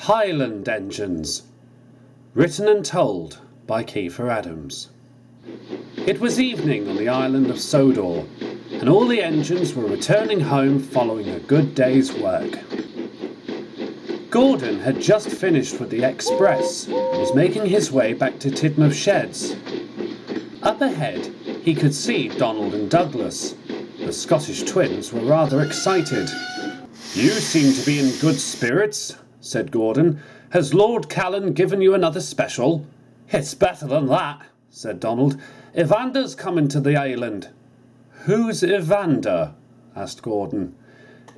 Highland Engines. Written and told by Kiefer Adams. It was evening on the Island of Sodor, and all the engines were returning home following a good day's work. Gordon had just finished with the express and was making his way back to Tidmouth Sheds. Up ahead, he could see Donald and Douglas. The Scottish twins were rather excited. "You seem to be in good spirits," said Gordon. "Has Lord Callan given you another special?" "It's better than that," said Donald. "Evander's coming to the island." "Who's Evander?" asked Gordon.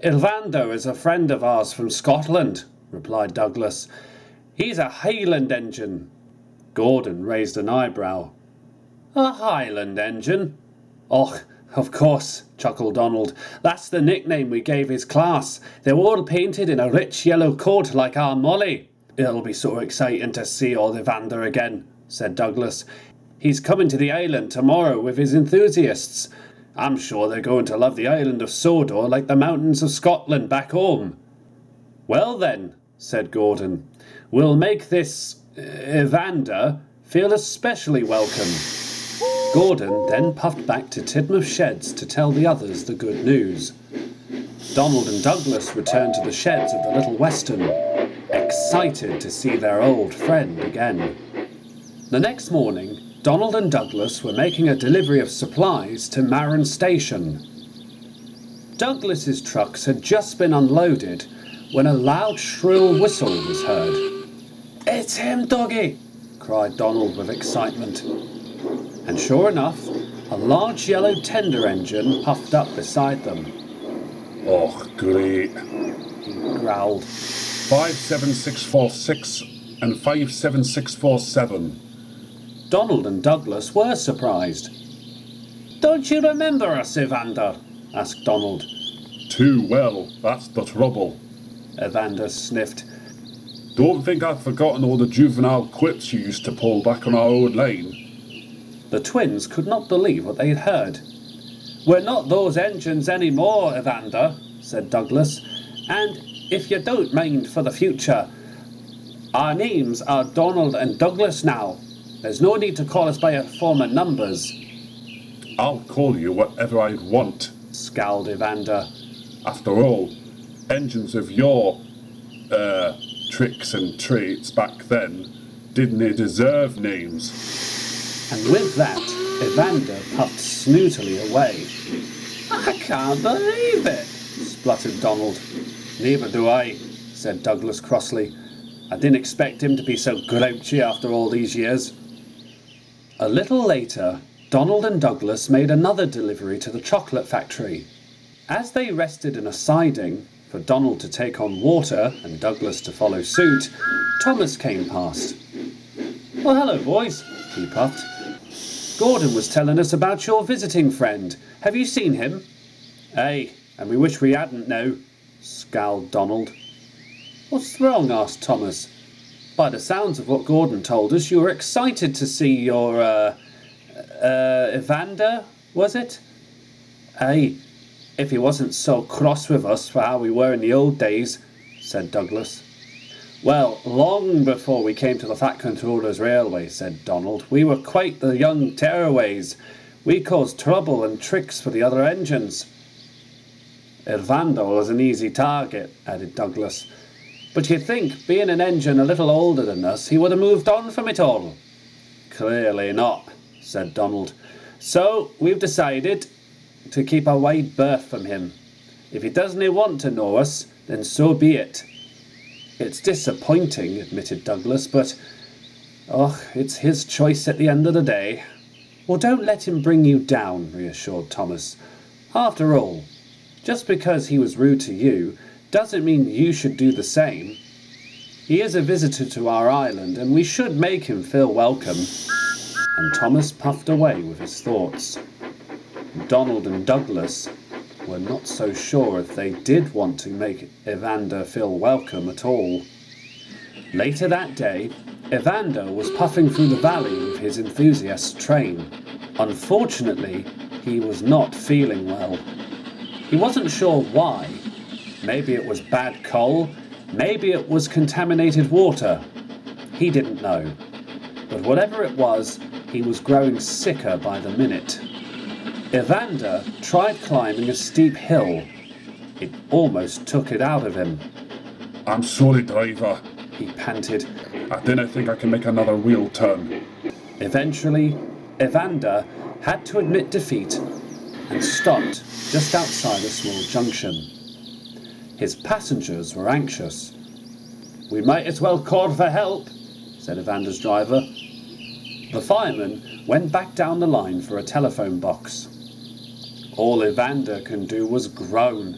"Evander is a friend of ours from Scotland," replied Douglas. "He's a Highland engine." Gordon raised an eyebrow. "A Highland engine?" "Och, of course," chuckled Donald. "That's the nickname we gave his class. They're all painted in a rich yellow coat like our Molly." "It'll be so exciting to see old Evander again," said Douglas. "He's coming to the island tomorrow with his enthusiasts. I'm sure they're going to love the Island of Sodor like the mountains of Scotland back home." "Well then," said Gordon, "we'll make this Evander feel especially welcome." Gordon then puffed back to Tidmouth Sheds to tell the others the good news. Donald and Douglas returned to the sheds of the Little Western, excited to see their old friend again. The next morning, Donald and Douglas were making a delivery of supplies to Marron Station. Douglas's trucks had just been unloaded when a loud, shrill whistle was heard. "It's him, Doggy!" cried Donald with excitement. And sure enough, a large yellow tender engine puffed up beside them. "Oh, great," he growled. 57646 and 57647. Donald and Douglas were surprised. "Don't you remember us, Evander?" asked Donald. "Too well, that's the trouble." Evander sniffed. "Don't think I've forgotten all the juvenile quips you used to pull back on our old lane." The twins could not believe what they had heard. "We're not those engines anymore, Evander," said Douglas. "And if you don't mind for the future, our names are Donald and Douglas now. There's no need to call us by our former numbers." "I'll call you whatever I want," scowled Evander. "After all, engines of your, tricks and traits back then, didn't they deserve names?" And with that, Evander puffed snootily away. "I can't believe it," spluttered Donald. "Neither do I," said Douglas crossly. "I didn't expect him to be so grouchy after all these years." A little later, Donald and Douglas made another delivery to the chocolate factory. As they rested in a siding, for Donald to take on water and Douglas to follow suit, Thomas came past. "Well, hello, boys," he puffed. "Gordon was telling us about your visiting friend. Have you seen him?" "Aye, and we wish we hadn't now," scowled Donald. "What's wrong?" asked Thomas. "By the sounds of what Gordon told us, you were excited to see your, Evander, was it?" "Aye, if he wasn't so cross with us for how we were in the old days," said Douglas. "Well, long before we came to the Fat Controllers Railway," said Donald, "we were quite the young tearaways. We caused trouble and tricks for the other engines." "Evander was an easy target," added Douglas. "But you'd think, being an engine a little older than us, he would have moved on from it all." "Clearly not," said Donald. "So we've decided to keep a wide berth from him. If he doesn't want to know us, then so be it." "It's disappointing," admitted Douglas, "but, it's his choice at the end of the day." "Well, don't let him bring you down," reassured Thomas. "After all, just because he was rude to you doesn't mean you should do the same. He is a visitor to our island, and we should make him feel welcome." And Thomas puffed away with his thoughts. Donald and Douglas were not so sure if they did want to make Evander feel welcome at all. Later that day, Evander was puffing through the valley with his enthusiast train. Unfortunately, he was not feeling well. He wasn't sure why. Maybe it was bad coal, Maybe it was contaminated water. He didn't know. But whatever it was, he was growing sicker by the minute. Evander tried climbing a steep hill. It almost took it out of him. I'm sorry, driver, He panted. I didn't think I can make another wheel turn. Eventually, Evander had to admit defeat and stopped just outside a small junction. His passengers were anxious. "We might as well call for help," said Evander's driver. The fireman went back down the line for a telephone box. All Evander could do was groan.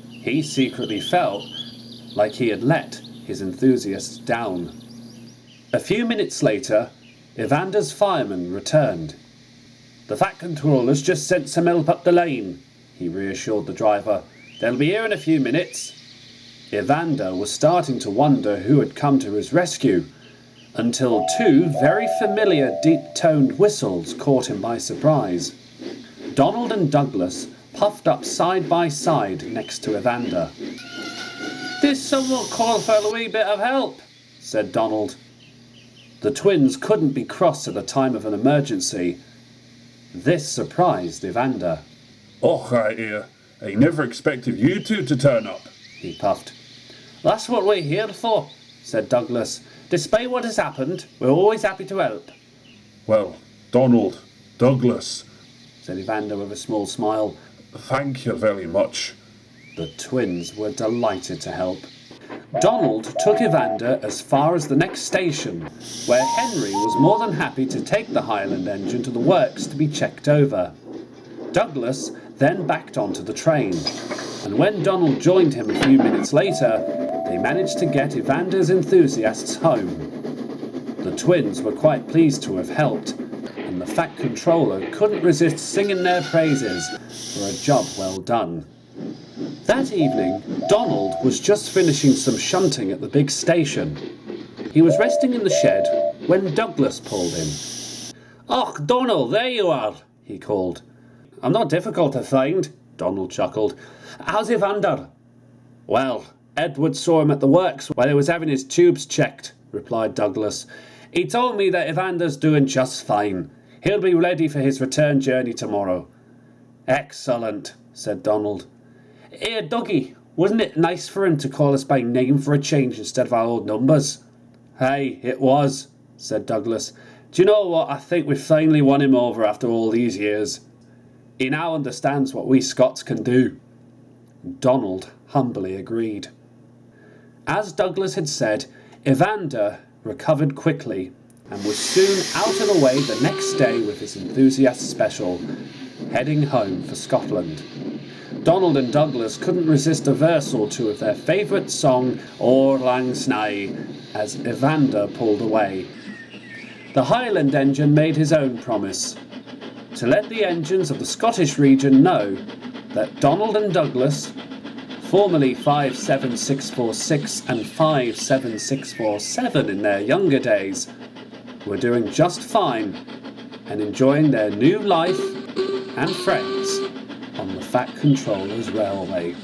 He secretly felt like he had let his enthusiasts down. A few minutes later, Evander's fireman returned. "The Fat Controller's just sent some help up the lane," he reassured the driver. "They'll be here in a few minutes." Evander was starting to wonder who had come to his rescue, until two very familiar deep-toned whistles caught him by surprise. Donald and Douglas puffed up side by side next to Evander. "Did someone call for a wee bit of help?" said Donald. The twins couldn't be cross at a time of an emergency. This surprised Evander. Och, I never expected you two to turn up. He puffed. "That's what we're here for," said Douglas. "Despite what has happened, we're always happy to help." Well, Donald, Douglas, said Evander with a small smile. thank you very much. The twins were delighted to help. Donald took Evander as far as the next station, where Henry was more than happy to take the Highland engine to the works to be checked over. Douglas then backed onto the train, and when Donald joined him a few minutes later, they managed to get Evander's enthusiasts home. The twins were quite pleased to have helped, and the Fat Controller couldn't resist singing their praises for a job well done. That evening, Donald was just finishing some shunting at the big station. He was resting in the shed when Douglas pulled in. "Och, Donald, there you are," he called. "I'm not difficult to find," Donald chuckled. "How's Evander?" "Well, Edward saw him at the works while he was having his tubes checked," replied Douglas. "He told me that Evander's doing just fine. He'll be ready for his return journey tomorrow." "Excellent," said Donald. "Here, Dougie, wasn't it nice for him to call us by name for a change instead of our old numbers?" "Hey, it was," said Douglas. "Do you know what? I think we've finally won him over after all these years. He now understands what we Scots can do." Donald humbly agreed. As Douglas had said, Evander recovered quickly and was soon out of the way the next day with his enthusiast special, heading home for Scotland. Donald and Douglas couldn't resist a verse or two of their favourite song, "Or Lang Syne," as Evander pulled away. The Highland engine made his own promise, to let the engines of the Scottish region know that Donald and Douglas, formerly 57646 and 57647 in their younger days, were doing just fine and enjoying their new life and friends on the Fat Controller's railway.